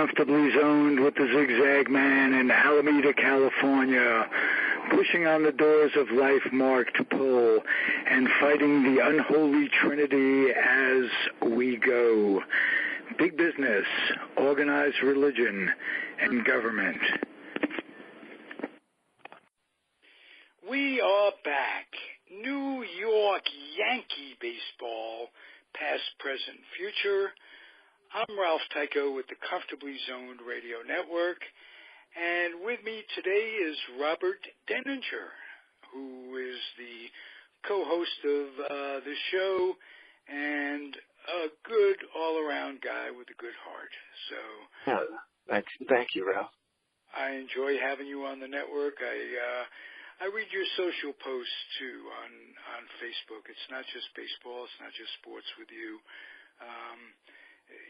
comfortably zoned with the Zigzag Man in Alameda, California, pushing on the doors of life marked pull and fighting the unholy trinity as we go. Big business, organized religion, and government. We are back. New York Yankee baseball, past, present, future. I'm Ralph Tyko with the Comfortably Zoned Radio Network, and with me today is Robert Deininger, who is the co-host of the show and a good all-around guy with a good heart. So, thank you, Ralph. I enjoy having you on the network. I read your social posts too on Facebook. It's not just baseball. It's not just sports with you.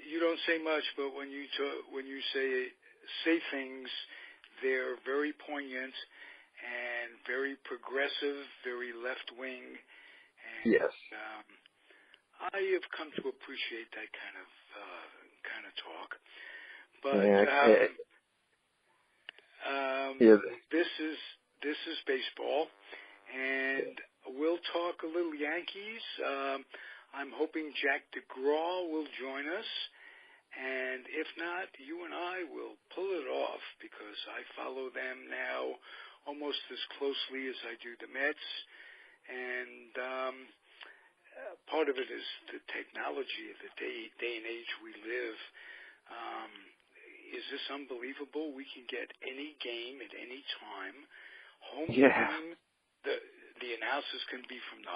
You don't say much, but when you say things, they're very poignant and very progressive, very left wing. And, yes. I have come to appreciate that kind of talk. But this is baseball, and we'll talk a little Yankees. I'm hoping Jack DeGraw will join us, and if not, you and I will pull it off because I follow them now almost as closely as I do the Mets, and part of it is the technology of the day and age we live. Is this unbelievable? We can get any game at any time. Home team, the announcers can be from the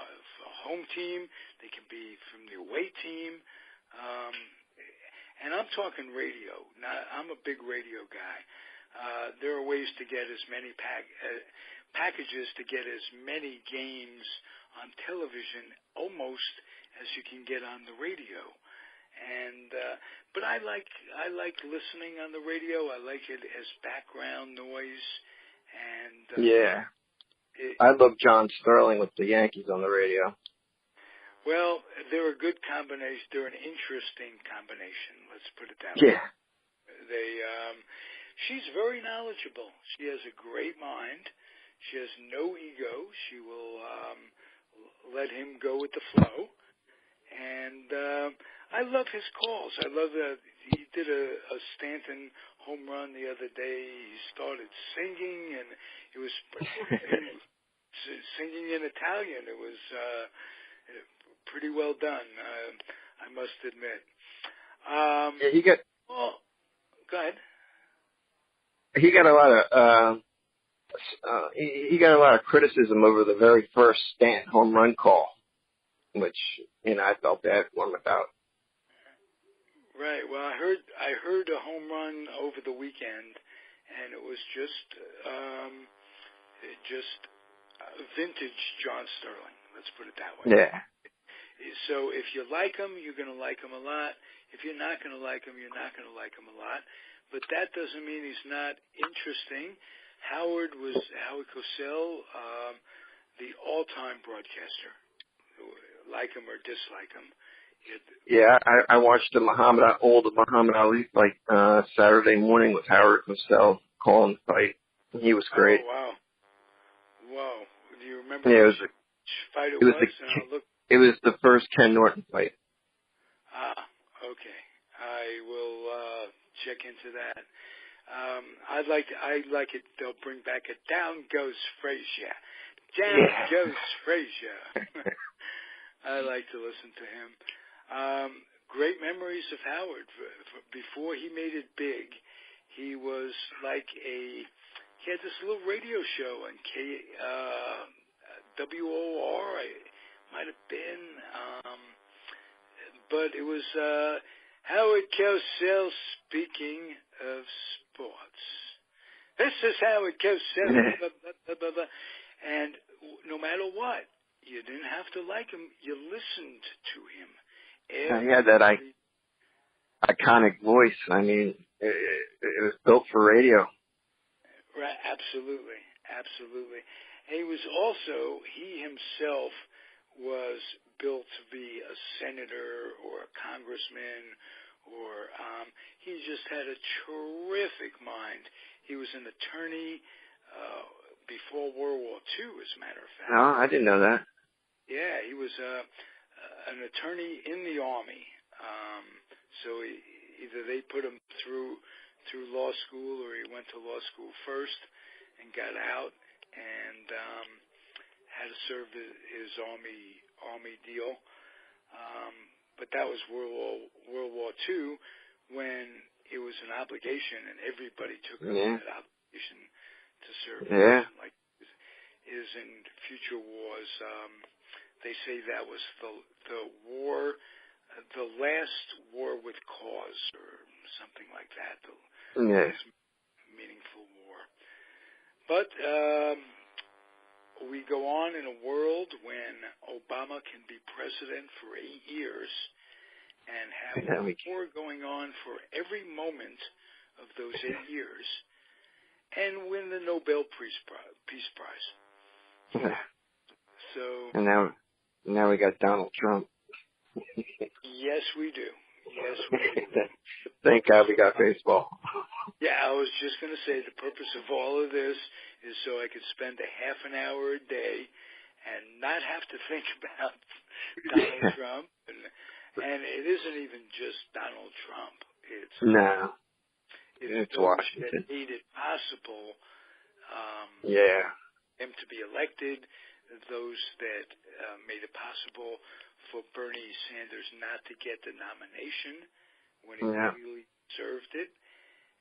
home team. They can be from the away team. And I'm talking radio. Now, I'm a big radio guy. There are ways to get as many packages to get as many games on television almost as you can get on the radio. And but I like listening on the radio. I like it as background noise. And I love John Sterling with the Yankees on the radio. Well, they're a good combination. They're an interesting combination. Let's put it that way. Yeah. She's very knowledgeable. She has a great mind. She has no ego. She will let him go with the flow. And I love his calls. I love that he did a Stanton home run the other day. He started singing, and it was singing in Italian. It was pretty well done, I must admit. Go ahead. He got a lot of he got a lot of criticism over the very first Stanton home run call, which I felt bad for him about. Right. Well, I heard a home run over the weekend, and it was just vintage John Sterling. Let's put it that way. Yeah. So if you like him, you're going to like him a lot. If you're not going to like him, you're not going to like him a lot. But that doesn't mean he's not interesting. Howard Cosell, the all-time broadcaster. Like him or dislike him. Yeah, I watched the Muhammad Ali fight Saturday morning with Howard Cosell calling the fight. He was great. Oh, wow. Do you remember which fight it was? It was the first Ken Norton fight. Okay. I will check into that. I like it. They'll bring back a Down Goes Frazier. Goes Frazier. I like to listen to him. Great memories of Howard. Before he made it big, he was he had this little radio show on WOR, might have been, but it was Howard Cosell speaking of sports. This is Howard Cosell, blah, blah, blah, blah. And no matter what, you didn't have to like him. You listened to him. He had that iconic voice. I mean, it was built for radio. Right, absolutely. And he himself was built to be a senator or a congressman or he just had a terrific mind. He was an attorney before World War II, as a matter of fact. No, I didn't know that. Yeah, he was an attorney in the Army. So either they put him through law school, or he went to law school first and got out and had to serve his Army deal. But that was World War II, when it was an obligation, and everybody took up that obligation to serve. Yeah. Like is in future wars. They say that was the war, the last war with cause, or something like that. The last meaningful war. But we go on in a world when Obama can be president for 8 years and have a war going on for every moment of those 8 years, and win the Nobel Peace Prize. So. And now we got Donald Trump. Yes, we do. Yes, we do. Thank God we got baseball. Yeah, I was just going to say the purpose of all of this is so I could spend a half an hour a day and not have to think about Donald Trump. And it isn't even just Donald Trump. It's Washington. That made it possible him to be elected, those that made it possible for Bernie Sanders not to get the nomination when he really deserved it.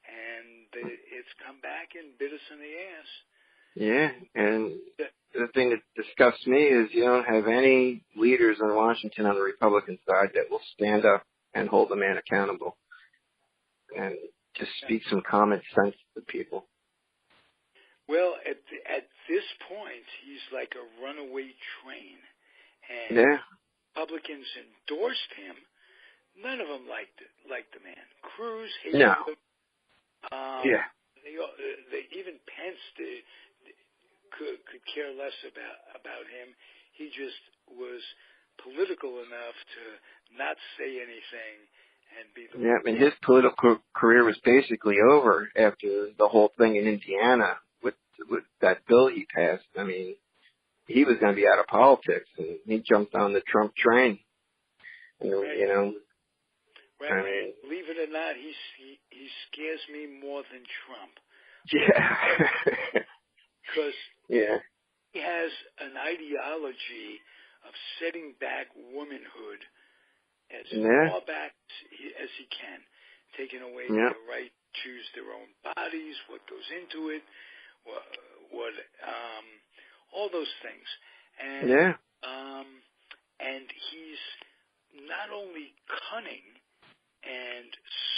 And it's come back and bit us in the ass. Yeah, and the thing that disgusts me is you don't have any leaders in Washington on the Republican side that will stand up and hold the man accountable and just speak some common sense to people. Well, at this point, he's like a runaway train. And Republicans endorsed him. None of them liked the man. Cruz hated him. They even Pence could care less about him. He just was political enough to not say anything and be the I mean, his political career was basically over after the whole thing in Indiana with that bill he passed. I mean, he was going to be out of politics, and he jumped on the Trump train. And, you know. Right. I mean, believe it or not, he scares me more than Trump. Yeah. Because he has an ideology of setting back womanhood as far back as he can, taking away their right to choose their own bodies, what goes into it, what all those things. And and he's not only cunning and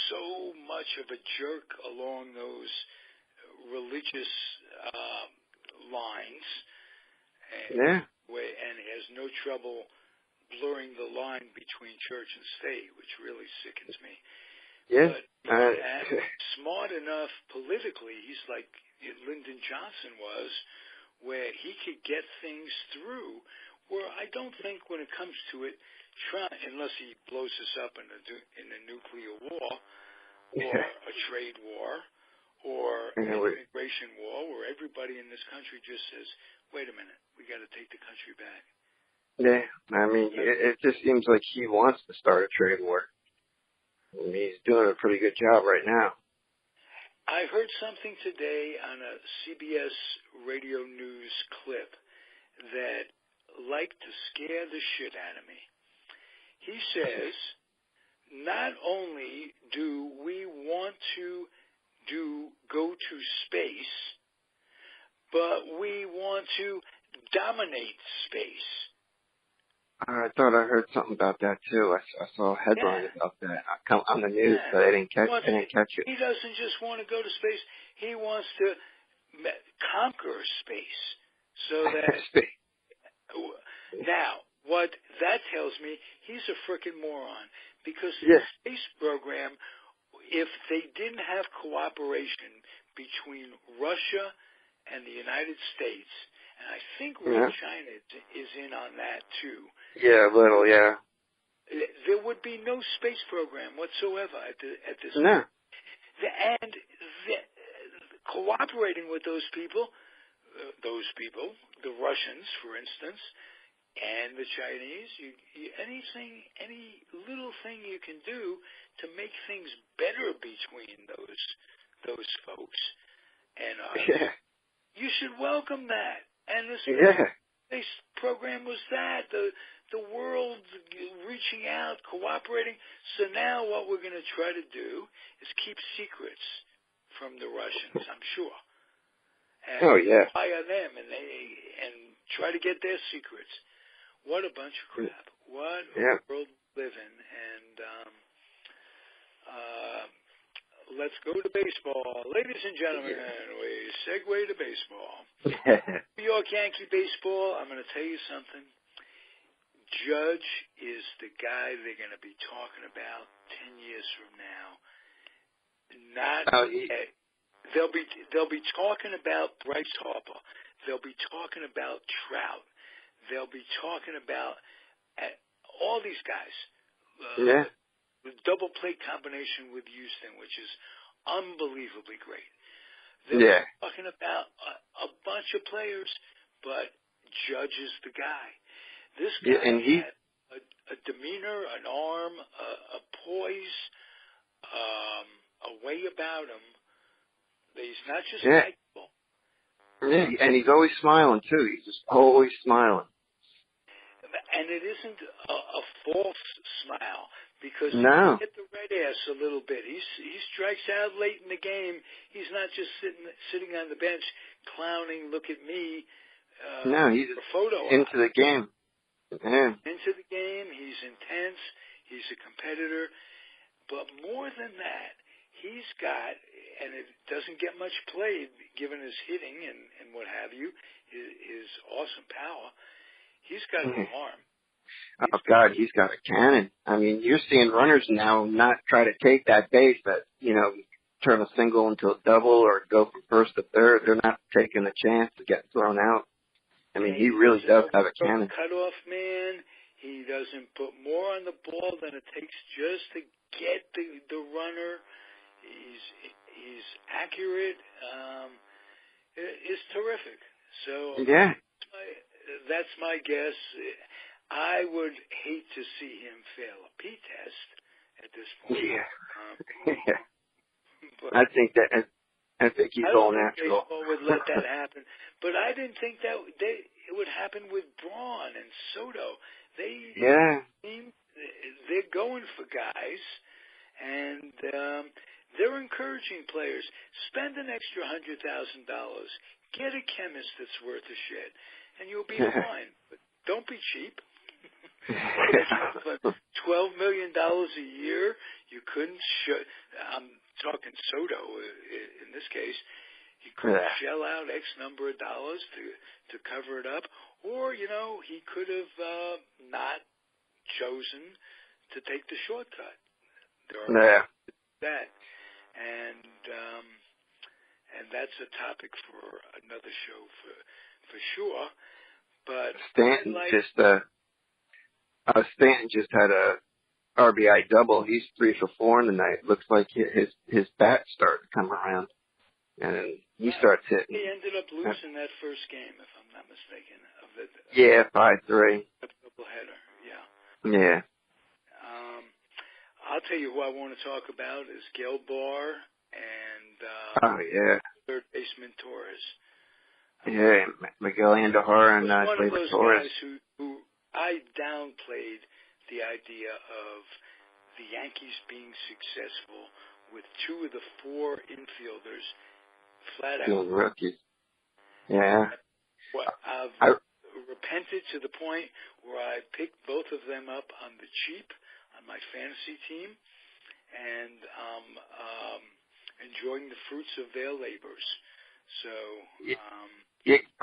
so much of a jerk along those religious lines, and has no trouble blurring the line between church and state, which really sickens me. But smart enough politically, he's like Lyndon Johnson was, where he could get things through, where I don't think when it comes to it, Trump, unless he blows us up in a nuclear war, or a trade war, or an immigration war, where everybody in this country just says, wait a minute, we got to take the country back. Yeah, I mean, it just seems like he wants to start a trade war. I mean, he's doing a pretty good job right now. I heard something today on a CBS radio news clip that liked to scare the shit out of me. He says, not only do we want to go to space, but we want to dominate space. I thought I heard something about that too. I saw a headline about that on the news, but I didn't catch it. He doesn't just want to go to space; he wants to conquer space. So that now, what that tells me, he's a frickin' moron. Because the space program, if they didn't have cooperation between Russia and the United States, and I think China is in on that too. Yeah, a little, yeah. there would be no space program whatsoever at this No. point. And cooperating with those people, the Russians, for instance, and the Chinese, any little thing you can do to make things better between those folks and us, you should welcome that. And this space program was that, the world reaching out, cooperating. So now what we're going to try to do is keep secrets from the Russians, I'm sure. And rely on them and try to get their secrets. What a bunch of crap. What a world we live in. And let's go to baseball. Ladies and gentlemen, we segue to baseball. New York Yankee baseball, I'm going to tell you something. Judge is the guy they're going to be talking about 10 years from now. They'll be talking about Bryce Harper. They'll be talking about Trout. They'll be talking about all these guys. The double play combination with Houston, which is unbelievably great. They'll be talking about a bunch of players, but Judge is the guy. This guy had a demeanor, an arm, a poise, a way about him. He's not just likable. Yeah, and he's always smiling, too. He's just always smiling. And it isn't a false smile, because he hit the red ass a little bit. He strikes out late in the game. He's not just sitting on the bench clowning, look at me, he's for photo into the game. Yeah. Into the game. He's intense. He's a competitor. But more than that, he's got, and it doesn't get much play given his hitting and what have you, his awesome power, he's got an arm. Oh, God, he's got a cannon. I mean, you're seeing runners now not try to take that base, but, turn a single into a double or go from first to third. They're not taking the chance to get thrown out. I mean, he really does have a cannon. Cutoff man. He doesn't put more on the ball than it takes just to get the runner. He's accurate. It's terrific. So that's my guess. I would hate to see him fail a P test at this point. I think he's all natural. Baseball would let that happen, but I didn't think that it would happen with Braun and Soto. They're going for guys, and they're encouraging players. Spend an extra $100,000. Get a chemist that's worth a shit, and you'll be fine. But don't be cheap. $12 million a year. You couldn't. I'm talking Soto in this case. He could shell out X number of dollars to cover it up, or he could have not chosen to take the shortcut. There are that, and that's a topic for another show for sure. But Stanton just had a RBI double. He's 3 for 4 in the night. Looks like his bat started to come around, and he starts hitting. He ended up losing that first game, if I'm not mistaken. 5-3. Doubleheader. Yeah. I'll tell you who I want to talk about is Gelbar and third baseman Torres. Miguel Andujar and one of those Torres. guys who I downplayed the idea of the Yankees being successful with 2 of the 4 infielders flat out rookies. Yeah. I've repented to the point where I picked both of them up on the cheap on my fantasy team, and enjoying the fruits of their labors. So,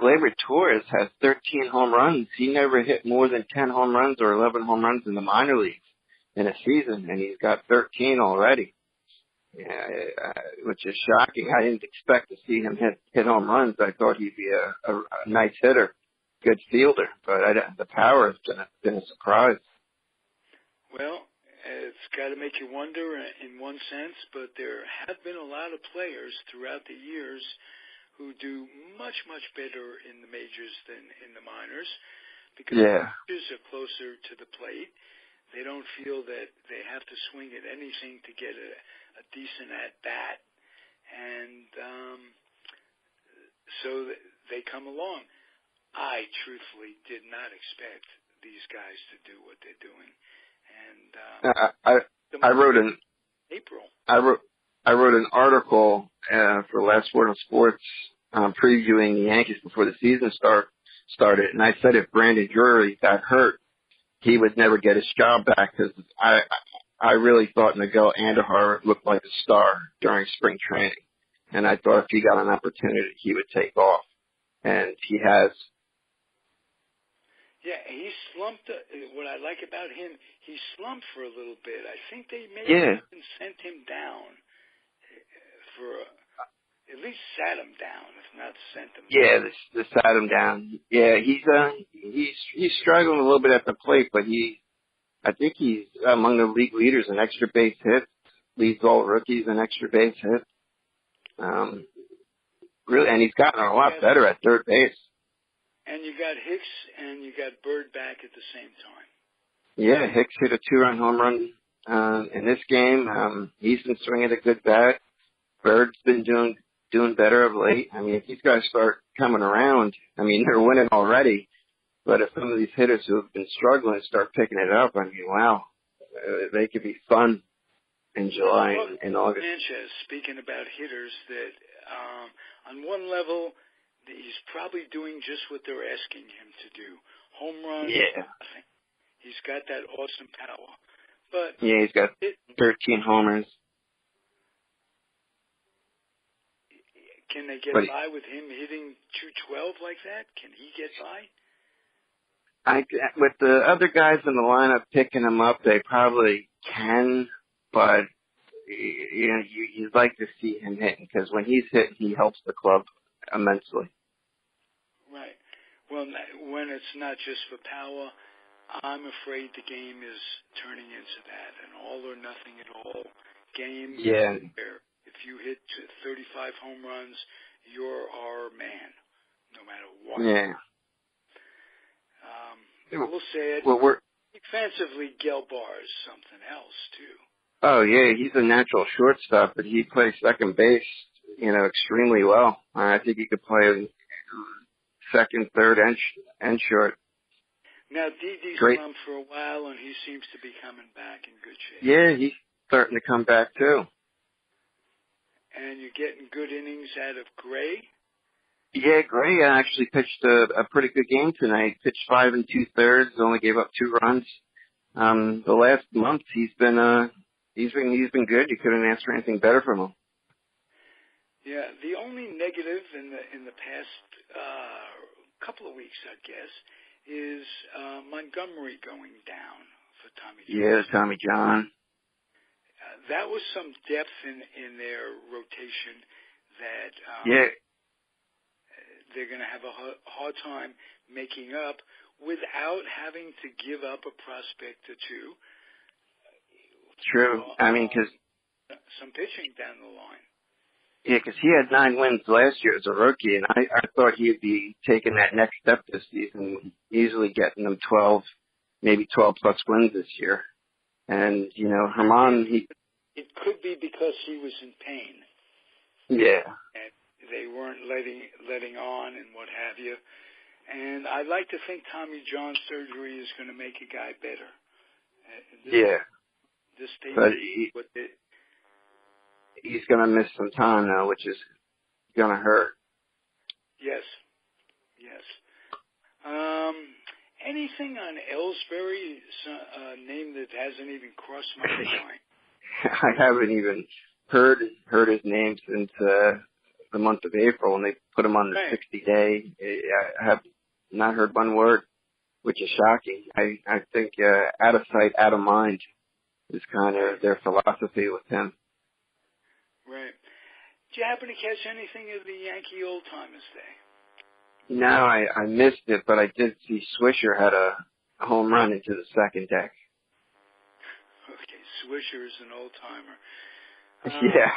Gleyber Torres has 13 home runs. He never hit more than 10 home runs or 11 home runs in the minor leagues in a season, and he's got 13 already. Which is shocking. I didn't expect to see him hit home runs. I thought he'd be a nice hitter, good fielder, but the power has been a surprise. Well, it's got to make you wonder in one sense, but there have been a lot of players throughout the years who do much, much better in the majors than in the minors because the majors are closer to the plate. They don't feel that they have to swing at anything to get a decent at-bat. And so they come along. I truthfully did not expect these guys to do what they're doing. And I wrote an April. I wrote an article for Last Word on Sports previewing the Yankees before the season started, and I said if Brandon Drury got hurt, he would never get his job back because I really thought Miguel Andujar looked like a star during spring training, and I thought if he got an opportunity, he would take off, and he has. Yeah, he slumped. What I like about him, he slumped for a little bit. I think they may have even sent him down at least sat him down, if not sent him down. Yeah, they sat him down. Yeah, he's struggling a little bit at the plate, but I think he's among the league leaders in extra base hits, leads all rookies in extra base hits. Really, and he's gotten a lot better at third base. And you got Hicks and you got Bird back at the same time. Yeah, Hicks hit a 2-run home run in this game. He's been swinging a good bat. Bird's been doing better of late. I mean, if these guys start coming around, I mean, they're winning already. But if some of these hitters who have been struggling start picking it up, I mean, wow, they could be fun in July and August. Sanchez, speaking about hitters, that on one level, he's probably doing just what they're asking him to do. Home run, nothing. He's got that awesome power. But yeah, he's got 13 homers. Can they get by with him hitting 212 like that? Can he get by? With the other guys in the lineup picking him up, they probably can, but you know, you'd like to see him hitting because when he's hitting, he helps the club immensely. Right. Well, when it's not just for power, I'm afraid the game is turning into that, an all or nothing at all game. Yeah. Where if you hit 35 home runs, you're our man, no matter what. Yeah. We'll say it. Well, Defensively, Gelbar is something else, too. Oh, yeah, he's a natural shortstop, but he plays second base, you know, extremely well. I think he could play second, third, and short. Now, Didi's come for a while, and he seems to be coming back in good shape. Yeah, he's starting to come back, too. And you're getting good innings out of Gray? Yeah, Gray actually pitched a pretty good game tonight. Pitched 5 2/3, only gave up 2 runs. The last month he's been good. You couldn't ask for anything better from him. Yeah, the only negative in the past couple of weeks, I guess, is Montgomery going down for Tommy John. Yeah, Tommy John. That was some depth in their rotation that they're going to have a hard time making up without having to give up a prospect or two. True. I mean, because some pitching down the line. Yeah, because he had 9 wins last year as a rookie, and I thought he'd be taking that next step this season, easily getting them 12, maybe 12-plus wins this year. And, you know, Herman, It could be because he was in pain. Yeah. And they weren't letting on and what have you. And I'd like to think Tommy John's surgery is going to make a guy better. This but he's going to miss some time now, which is going to hurt. Yes. Anything on Ellsbury, a name that hasn't even crossed my mind? I haven't even heard his name since the month of April, when they put him on the 60-day. I have not heard one word, which is shocking. I think out of sight, out of mind is kind of their philosophy with him. Right. Did you happen to catch anything of the Yankee Old Timers Day? No, I missed it, but I did see Swisher had a home run into the second deck. Okay, Swisher's an old timer. Yeah.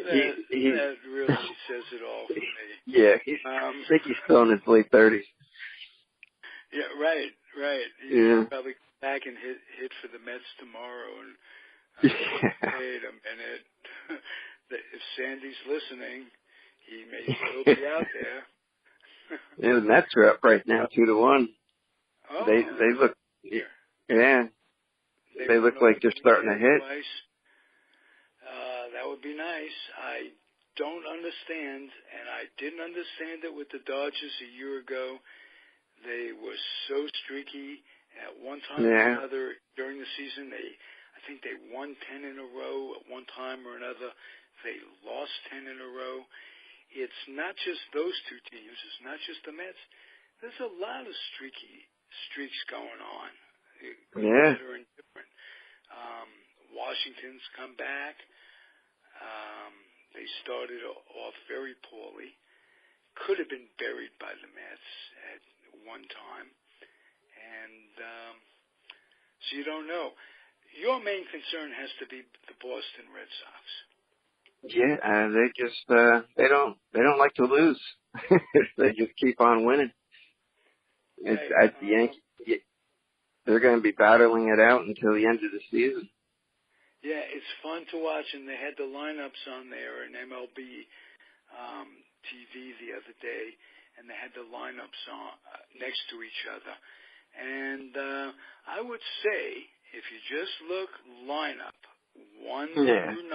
that really says it all for me. Yeah, I think he's still in his late 30s. Yeah, right. He'll probably come back and hit for the Mets tomorrow. And wait a minute. If Sandy's listening, he may still be out there. Yeah, the Mets are up right now, 2-1. Oh, they look, yeah, they look like they're starting to hit. Twice. That would be nice. I don't understand, and I didn't understand it with the Dodgers a year ago. They were so streaky. At one time or another during the season, I think they won 10 in a row. At one time or another, they lost 10 in a row. It's not just those two teams. It's not just the Mets. There's a lot of streaks going on. Better and different. Washington's come back. They started off very poorly. Could have been buried by the Mets at one time. And so you don't know. Your main concern has to be the Boston Red Sox. Yeah, they just they don't like to lose. They just keep on winning. It's at the Yankees. They're going to be battling it out until the end of the season. Yeah, it's fun to watch, and they had the lineups on there in MLB TV the other day, and they had the lineups on next to each other. And I would say, if you just look lineup 1 through 9, 10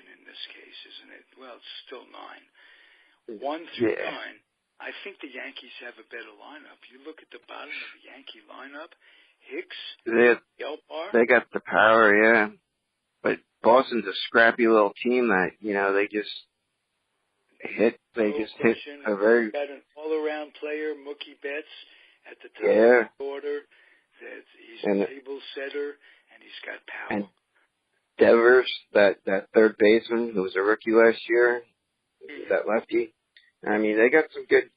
in this case, isn't it? Well, it's still 9. 1 through 9. I think the Yankees have a better lineup. You look at the bottom of the Yankee lineup, Hicks, Gelbar. They got the power, yeah. But Boston's a scrappy little team that, they just hit. They just hit a very... Got an all-around player, Mookie Betts, at the top of the order. He's a table setter, and he's got power. And Devers, that third baseman who was a rookie last year, that lefty. I mean, they got some good,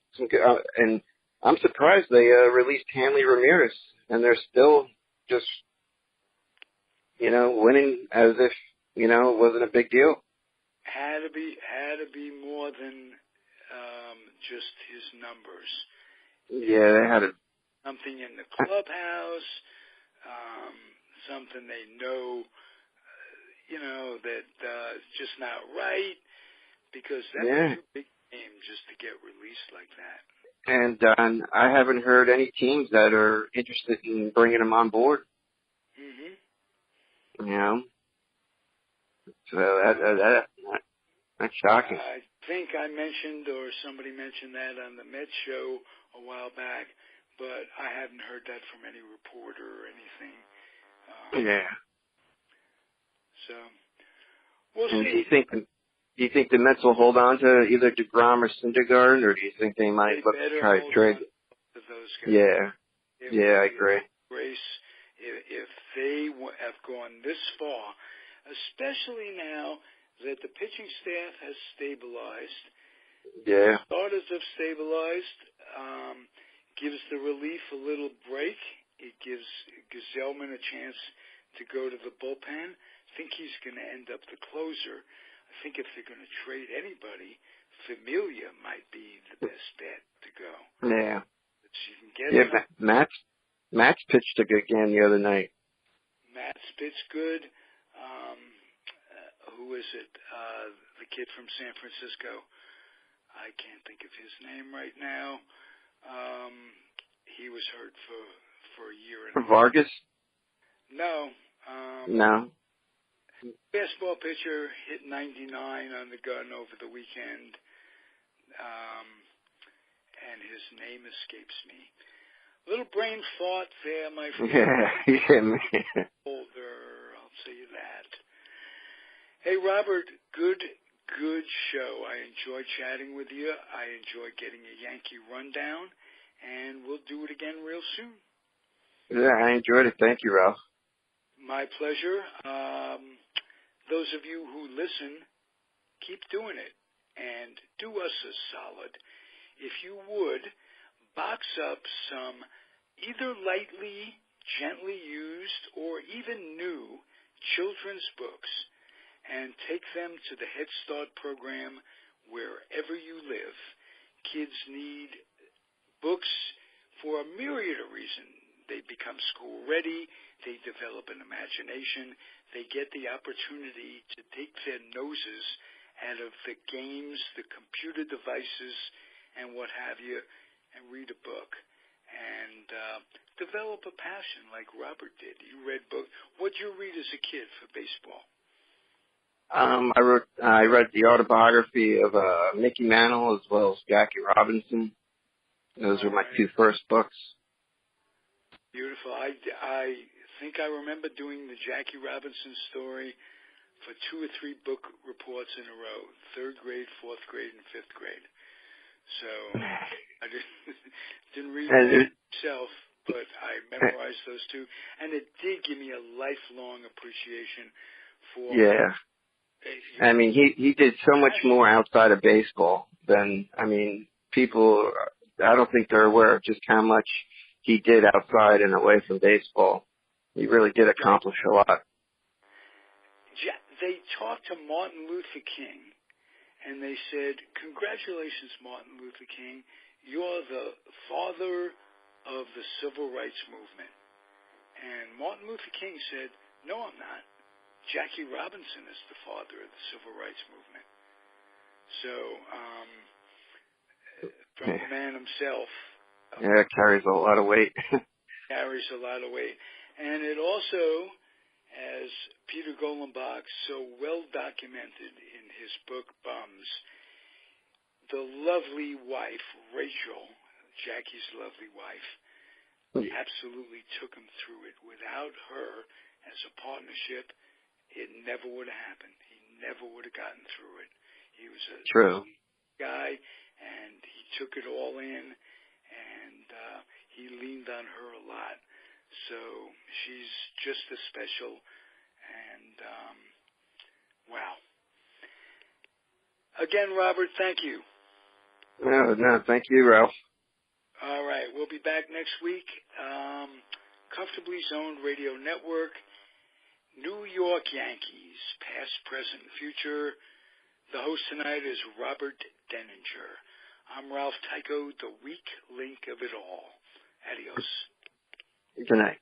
and I'm surprised they released Hanley Ramirez, and they're still just, winning as if, it wasn't a big deal. Had to be more than just his numbers. Yeah, they had something in the clubhouse, something they know, that just not right, because that's a big game just to get released like that. And I haven't heard any teams that are interested in bringing him on board. So that's shocking. I think I mentioned, or somebody mentioned that on the Mets show a while back, but I hadn't heard that from any reporter or anything. So we'll see. Do you think the Mets will hold on to either DeGrom or Syndergaard, or do you think they might look to try to trade? To those guys. Yeah, I agree. Grace, if they have gone this far, especially now that the pitching staff has stabilized, the starters have stabilized, gives the relief a little break. It gives Gesellman a chance to go to the bullpen. I think he's going to end up the closer. I think if they're going to trade anybody, Familia might be the best bet to go. Yeah. You can get Matt's pitched a good game the other night. Matt's pitched good. Who is it? The kid from San Francisco. I can't think of his name right now. He was hurt for a year and a half. Vargas? No. No. Baseball pitcher hit 99 on the gun over the weekend, and his name escapes me. Little brain fart there, my friend. Yeah. Older, I'll say that. Hey, Robert, good show. I enjoyed chatting with you. I enjoyed getting a Yankee rundown, and we'll do it again real soon. Yeah, I enjoyed it. Thank you, Ralph. My pleasure. Those of you who listen, keep doing it, and do us a solid. If you would, box up some either lightly, gently used, or even new children's books and take them to the Head Start program wherever you live. Kids need books for a myriad of reasons. They become school ready, they develop an imagination, they get the opportunity to take their noses out of the games, the computer devices, and what have you, and read a book. And develop a passion like Robert did. You read books. What did you read as a kid for baseball? I read the autobiography of Mickey Mantle as well as Jackie Robinson. Those were my two first books. Beautiful. I think I remember doing the Jackie Robinson story for 2 or 3 book reports in a row, 3rd grade, 4th grade, and 5th grade. So I didn't read them myself, but I memorized those two. And it did give me a lifelong appreciation for... Yeah. I mean, he did so much more outside of baseball than, I mean, people, I don't think they're aware of just how much he did outside and away from baseball. He really did accomplish a lot. They talked to Martin Luther King, and they said, "Congratulations, Martin Luther King. You're the father of the civil rights movement." And Martin Luther King said, "No, I'm not. Jackie Robinson is the father of the civil rights movement." So, from the man himself. Yeah, it carries a lot of weight. Carries a lot of weight. And it also, as Peter Golenbach so well documented in his book, Bums, the lovely wife, Rachel, Jackie's lovely wife, absolutely took him through it. Without her as a partnership, it never would have happened. He never would have gotten through it. He was a guy, and he took it all in, and he leaned on her a lot. So she's just as special, and wow. Again, Robert, thank you. No, thank you, Ralph. All right, we'll be back next week. Comfortably Zoned Radio Network, New York Yankees, past, present, future. The host tonight is Robert Deininger. I'm Ralph Tyko, the weak link of it all. Adios. Good night.